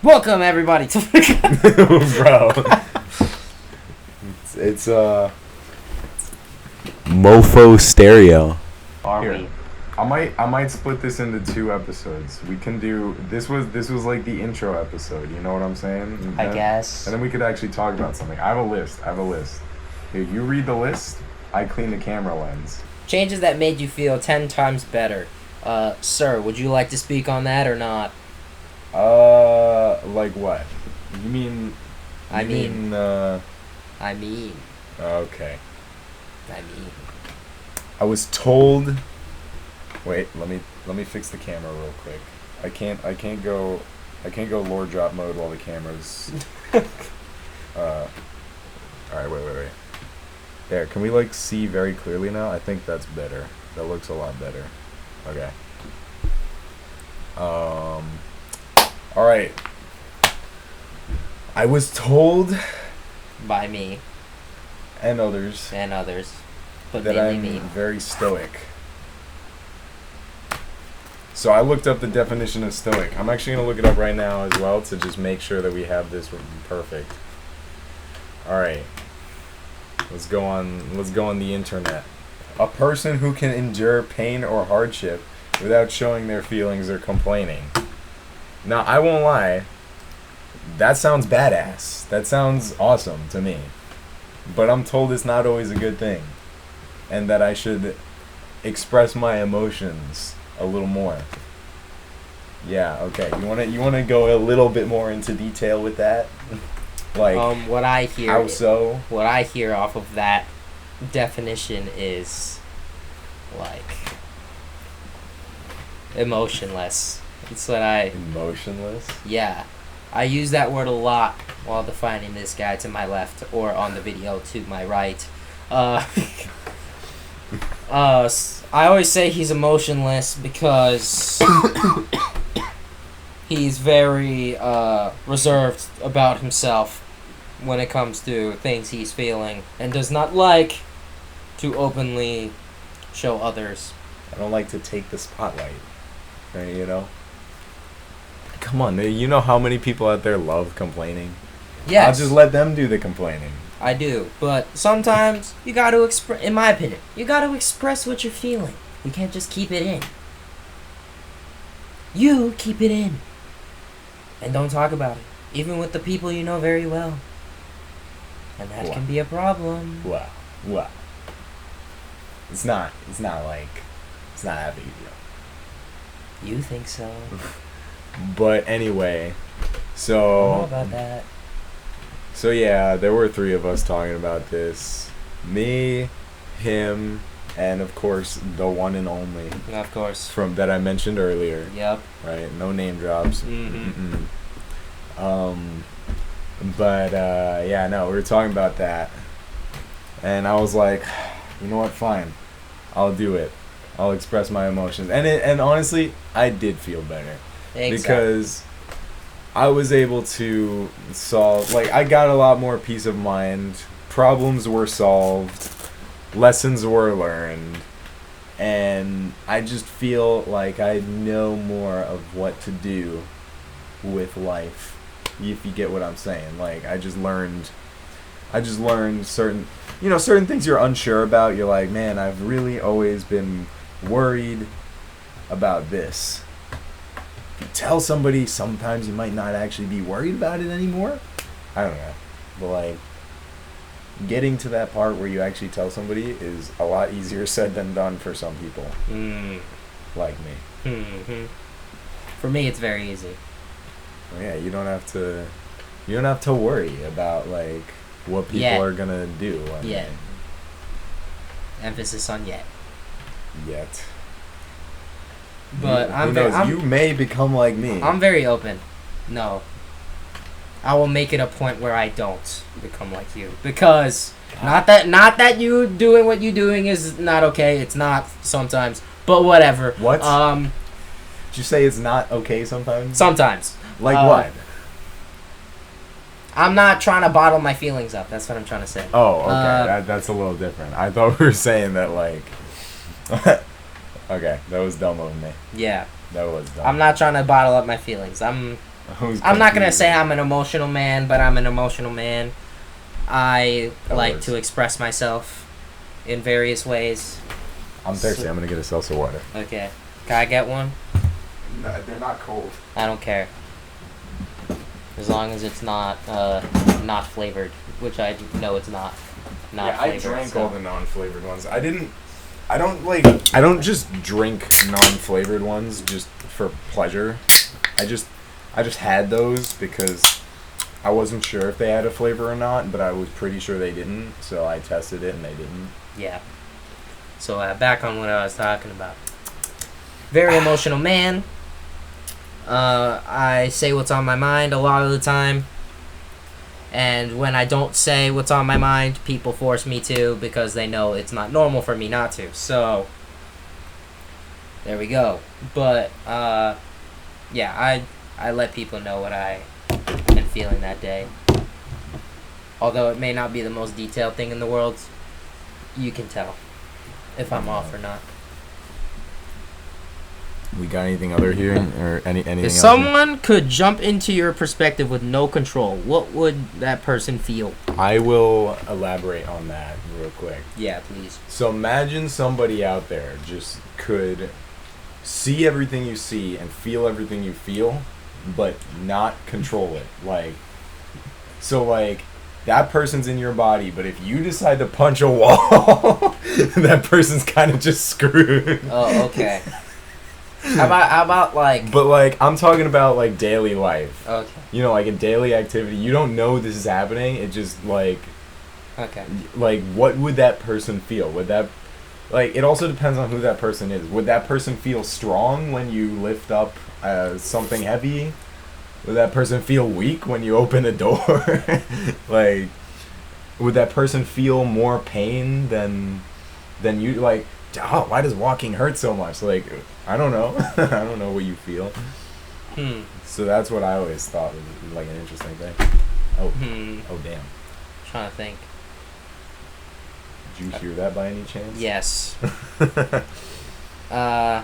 Welcome everybody to Bro. It's Mofo Stereo. Here. I might split this into 2 episodes. We can do this was like the intro episode, you know what I'm saying? I guess. And then we could actually talk about something. I have a list. Here, you read the list, I clean the camera lens. Changes that made you feel 10 times better. Sir, would you like to speak on that or not? Like what? You mean I mean. okay. I was told. Wait, let me fix the camera real quick. I can't go lore drop mode while the camera's. All right, wait. There, can we like see very clearly now? I think that's better. That looks a lot better. Okay. All right. I was told By me and others and others, but that mainly I'm me. very stoic. So I looked up the definition of stoic. I'm actually going to look it up right now as well to just make sure that we have this perfect. All right. Let's go on the internet. A person who can endure pain or hardship without showing their feelings or complaining. Now, I won't lie. That sounds badass. That sounds awesome to me. But I'm told it's not always a good thing. And that I should express my emotions a little more. Yeah, okay. You wanna go a little bit more into detail with that? Like what I hear how so? What I hear off of that definition is like emotionless. It's what Emotionless? Yeah. I use that word a lot while defining this guy to my left or on the video to my right. I always say he's emotionless because he's very reserved about himself when it comes to things he's feeling and does not like to openly show others. I don't like to take the spotlight. Right, you know? Come on, you know how many people out there love complaining? Yes. I'll just let them do the complaining. I do, but sometimes you gotta express, in my opinion, you gotta express what you're feeling. You can't just keep it in. You keep it in. And don't talk about it, even with the people you know very well. And that can be a problem. Wow. It's not that big a deal. You think so? But anyway, I so don't know about that. So yeah, there were 3 of us talking about this. Me, him, and of course the one and only. Of course. From that I mentioned earlier. Yep. Right, no name drops. Mm-hmm. But yeah, no, we were talking about that. And I was like, you know what, fine. I'll do it. I'll express my emotions. And honestly, I did feel better. Exactly. Because I was able to solve, like, I got a lot more peace of mind. Problems were solved. Lessons were learned. And I just feel like I know more of what to do with life, if you get what I'm saying. Like, I just learned certain things you're unsure about. You're like, man, I've really always been worried about this. If you tell somebody, sometimes you might not actually be worried about it anymore. I don't know. But, like, getting to that part where you actually tell somebody is a lot easier said than done for some people. Like me. Mm-hmm. For me, it's very easy. Well, yeah, you don't have to worry about, like, what people are gonna do. Yet. Emphasis on yet. Yet. But who knows? You may become like me. I'm very open. No. I will make it a point where I don't become like you. Because not that you doing what you doing is not okay. It's not sometimes. But whatever. What? Did you say it's not okay sometimes? Sometimes. Like what? I'm not trying to bottle my feelings up. That's what I'm trying to say. Oh, okay. That's a little different. I thought we were saying that, like... Okay, that was dumb of me. Yeah. That was dumb. I'm not trying to bottle up my feelings. I'm not gonna say I'm an emotional man, but I'm an emotional man. I like to express myself in various ways. I'm thirsty. I'm gonna get a seltzer water. Okay. Can I get one? No, they're not cold. I don't care. As long as it's not flavored, which I know it's not. Not flavored. I drank all the non-flavored ones. I don't just drink non-flavored ones just for pleasure. I just had those because I wasn't sure if they had a flavor or not, but I was pretty sure they didn't, so I tested it and they didn't. Yeah. So back on what I was talking about. Very emotional man. I say what's on my mind a lot of the time. And when I don't say what's on my mind, people force me to because they know it's not normal for me not to. So, there we go. But, yeah, I let people know what I am feeling that day. Although it may not be the most detailed thing in the world, you can tell if I'm off or not. We got anything other here or anything If else? someone could jump into your perspective with no control, what would that person feel? I will elaborate on that real quick. Yeah, please. So imagine somebody out there just could see everything you see and feel everything you feel, but not control it. Like that person's in your body, but if you decide to punch a wall, that person's kind of just screwed. Oh, okay. How about like... But, like, I'm talking about, like, daily life. Okay. You know, like, a daily activity. You don't know this is happening. It just, like... Okay. Like, what would that person feel? Would that... Like, it also depends on who that person is. Would that person feel strong when you lift up something heavy? Would that person feel weak when you open a door? Like, would that person feel more pain than you, like... Oh, why does walking hurt so much? Like, I don't know. I don't know what you feel. So that's what I always thought was like an interesting thing. Oh, oh damn. Trying to think. Did you hear that by any chance? Yes. I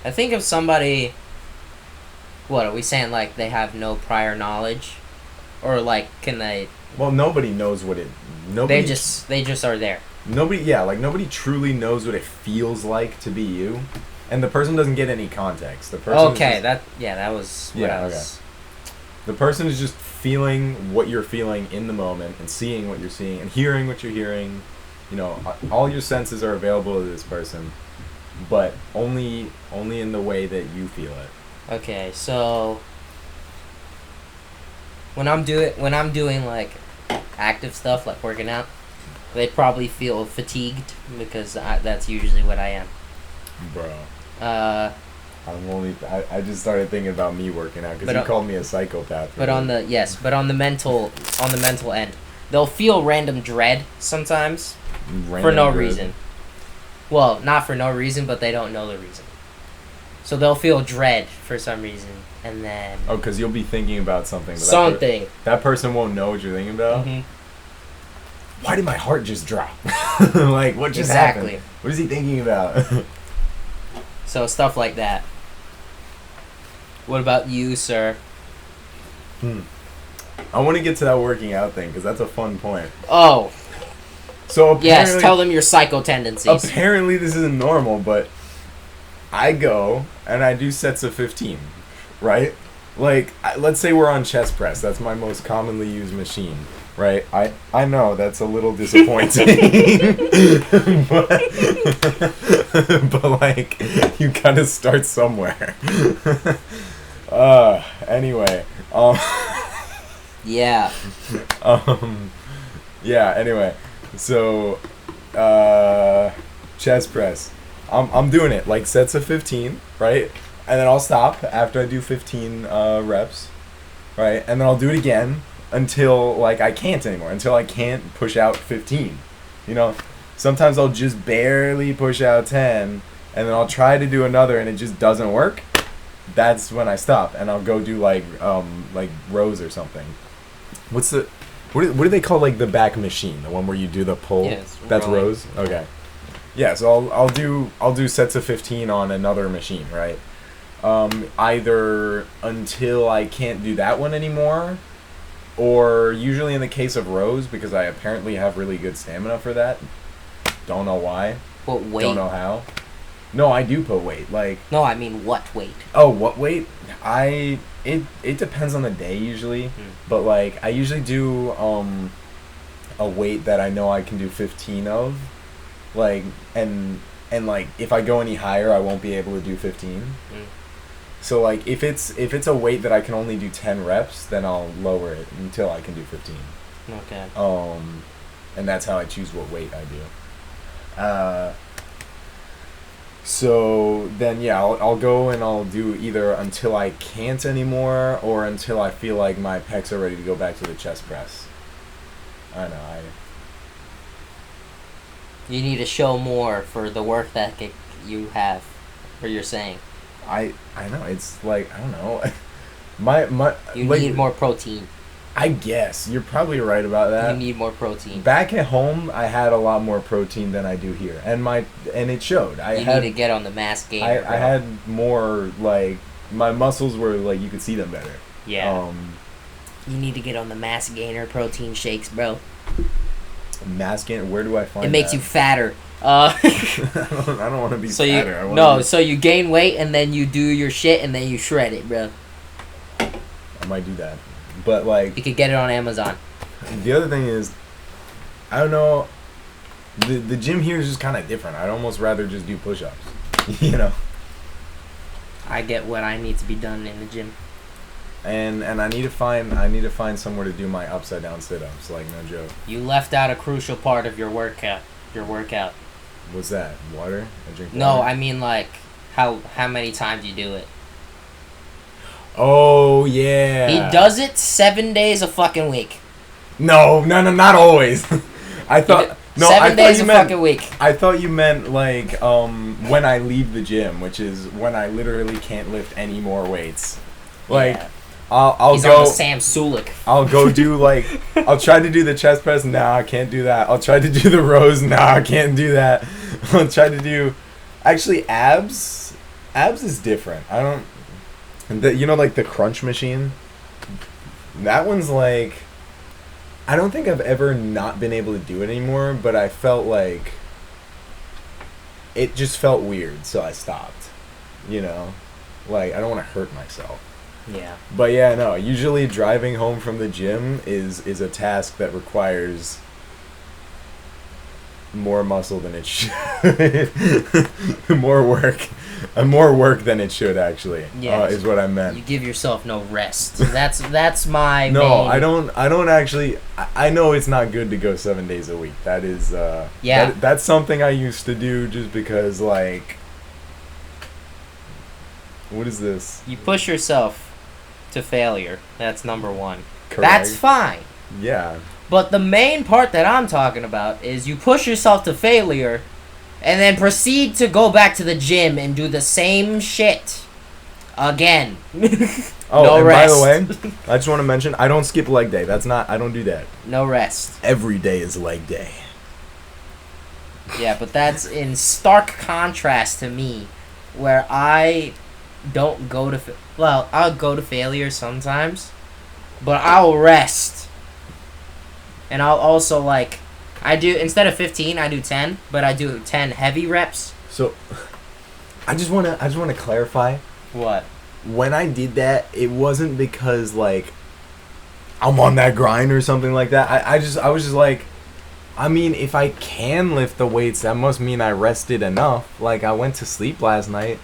think of somebody. What are we saying? Like they have no prior knowledge, or like can they? Well, nobody knows what it. Nobody. They just are there. Nobody, yeah, like nobody truly knows what it feels like to be you, and the person doesn't get any context. The person. Okay, that was. What I was... Okay. The person is just feeling what you're feeling in the moment, and seeing what you're seeing, and hearing what you're hearing. You know, all your senses are available to this person, but only in the way that you feel it. Okay, so when I'm doing like active stuff like working out. They probably feel fatigued because that's usually what I am. Bro. I just started thinking about me working out because you called me a psychopath. But on the mental end, they'll feel random dread sometimes for no reason. Well, not for no reason, but they don't know the reason. So they'll feel dread for some reason, and then... Oh, because you'll be thinking about something. But that person won't know what you're thinking about? Mm-hmm. Why did my heart just drop? Like, what just happened? What is he thinking about? So, stuff like that. What about you, sir? I want to get to that working out thing, because that's a fun point. Oh. So, yes, tell them your psycho tendencies. Apparently, this isn't normal, but I go, and I do sets of 15, right? Like, let's say we're on chest press. That's my most commonly used machine. Right, I know that's a little disappointing, but like you gotta start somewhere. Anyway, yeah, yeah. Anyway, so chest press. I'm doing it like sets of 15, right, and then I'll stop after I do 15 reps, right, and then I'll do it again. Until, like, I can't anymore. Until I can't push out 15. You know? Sometimes I'll just barely push out 10, and then I'll try to do another, and it just doesn't work. That's when I stop, and I'll go do, like rows or something. What do they call, like, the back machine? The one where you do the pull? Yes, that's rows? Okay. Yeah, so I'll do sets of 15 on another machine, right? Either until I can't do that one anymore, or usually in the case of rows, because I apparently have really good stamina for that. Don't know why. What weight? Don't know how. No, I do put weight. Like. No, I mean what weight? Oh, what weight? It depends on the day usually, but like I usually do a weight that I know I can do 15 of, like and like if I go any higher I won't be able to do 15. So like if it's a weight that I can only do 10 reps, then I'll lower it until I can do 15. Okay. And that's how I choose what weight I do. So then, yeah, I'll go and I'll do either until I can't anymore or until I feel like my pecs are ready to go back to the chest press. I know, You need to show more for the work that you have, or you're saying. I know, it's like, I don't know. my You like, need more protein. I guess. You're probably right about that. You need more protein. Back at home, I had a lot more protein than I do here. And it showed. You need to get on the mass gainer, I had more, like, my muscles were, like, you could see them better. Yeah. You need to get on the mass gainer protein shakes, bro. Mass gainer? Where do I find that? It makes you fatter. I don't want to be fatter. So you gain weight and then you do your shit and then you shred it, bro. I might do that. But, like... You could get it on Amazon. The other thing is, I don't know, the gym here is just kind of different. I'd almost rather just do push-ups, you know? I get what I need to be done in the gym. And I need to find somewhere to do my upside down sit-ups, like, no joke. You left out a crucial part of your workout. What's that? Water? I drink water? No, I mean, like, how many times you do it. Oh, yeah. He does it 7 days a fucking week. No, not always. I thought... No, 7 days a fucking week. I thought you meant, like, when I leave the gym, which is when I literally can't lift any more weights. Like, Yeah. I'll He's go... on the Sam Sulik. I'll go do, like... I'll try to do the chest press. Nah, I can't do that. I'll try to do the rows. Nah, I can't do that. I'll try to do... Actually, abs... Abs is different. I don't... You know, like, the crunch machine? That one's, like... I don't think I've ever not been able to do it anymore, but I felt like... It just felt weird, so I stopped. You know? Like, I don't want to hurt myself. Yeah. But yeah, no, usually driving home from the gym is a task that requires more muscle than it should. More work. More work than it should, actually. Yeah. Is what I meant. You give yourself no rest. That's my No, main... I don't actually... I know it's not good to go 7 days a week. That is... Yeah. That's something I used to do just because, like... What is this? You push yourself to failure. That's number one. Correct. That's fine. Yeah. But the main part that I'm talking about is you push yourself to failure and then proceed to go back to the gym and do the same shit again. Oh, no and rest. by the way, I just want to mention, I don't skip leg day. I don't do that. No rest. Every day is leg day. Yeah, but that's in stark contrast to me, where I don't go to... Well, I'll go to failure sometimes, but I'll rest. And I'll also, like... I do... Instead of 15, I do 10, but I do 10 heavy reps. So, I just want to clarify. What? When I did that, it wasn't because, like, I'm on that grind or something like that. I was just like... I mean, if I can lift the weights, that must mean I rested enough. Like, I went to sleep last night.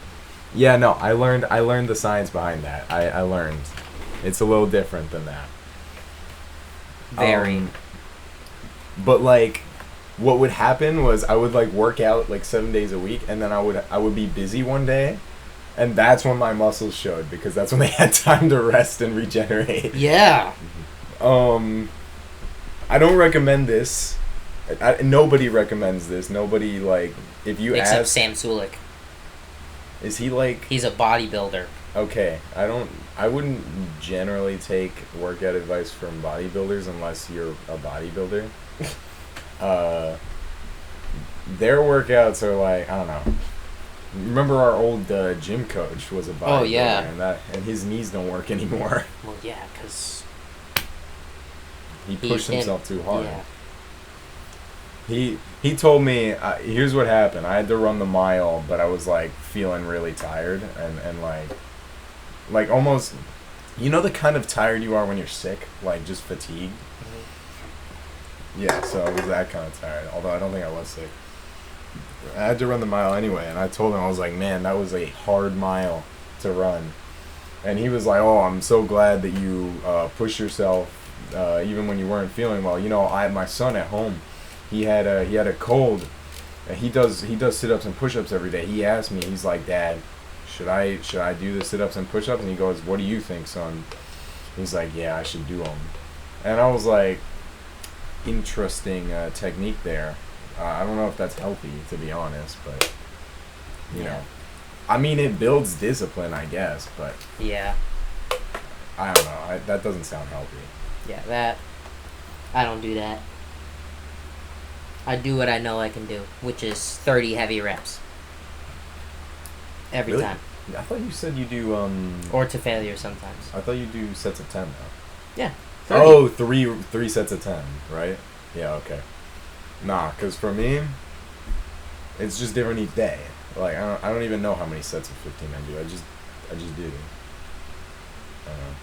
Yeah, no, I learned the science behind that. I learned. It's a little different than that. Very. But, like, what would happen was I would, like, work out, like, 7 days a week, and then I would be busy one day, and that's when my muscles showed, because that's when they had time to rest and regenerate. Yeah. I don't recommend this. Nobody recommends this. Nobody, like, if you Except ask... Sam Sulik. Is he, like... He's a bodybuilder. Okay, I wouldn't generally take workout advice from bodybuilders unless you're a bodybuilder. Their workouts are like, I don't know. Remember our old gym coach was a bodybuilder, Oh, yeah. and his knees don't work anymore. Well, yeah, because He pushed himself too hard. Yeah. He told me, here's what happened. I had to run the mile, but I was like feeling really tired and like almost, you know the kind of tired you are when you're sick, like just fatigued. Yeah, so I was that kind of tired. Although I don't think I was sick. I had to run the mile anyway, and I told him, I was like, man, that was a hard mile to run. And he was like, oh, I'm so glad that you pushed yourself even when you weren't feeling well. You know, my son at home, he had a cold. And he does sit-ups and push-ups every day. He asked me, he's like, Dad, should I do the sit-ups and push-ups? And he goes, what do you think, son? He's like, yeah, I should do them. And I was like, interesting technique there. I don't know if that's healthy, to be honest, but you know, I mean, it builds discipline, I guess, but Yeah. I don't know. That doesn't sound healthy. Yeah, I don't do that. I do what I know I can do, which is 30 heavy reps. Every Really? time. I thought you said you do Or to failure sometimes. I thought you do sets of 10 now. Yeah. 30. Oh, three sets of 10, right? Yeah, okay. Nah, cause for me, it's just different each day. Like I don't even know how many sets of 15 I do. I just do. I don't know.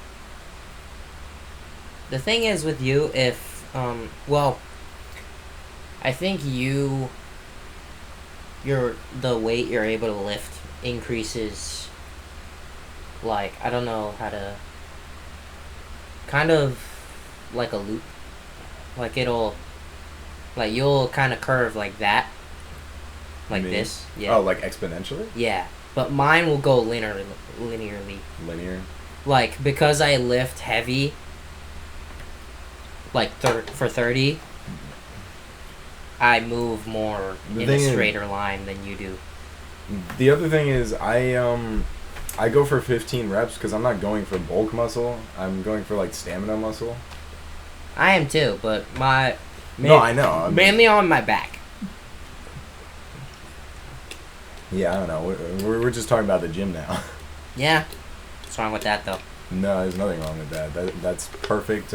The thing is with you, if well, I think the weight you're able to lift increases. Like, I don't know how to, kind of like a loop. Like you'll kind of curve like that. Like Me? this. Yeah. Oh, like exponentially? Yeah. But mine will go linearly. Linear. Like, because I lift heavy, like for 30, I move more in a straighter line than you do. The other thing is I go for 15 reps because I'm not going for bulk muscle. I'm going for like stamina muscle. I am too, but No, I know. Mainly on my back. Yeah, I don't know. We're just talking about the gym now. Yeah. What's wrong with that, though? No, there's nothing wrong with that. That's perfect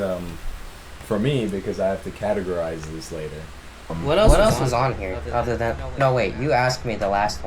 for me because I have to categorize this later. What else was on here other than... No, wait. You asked me the last one.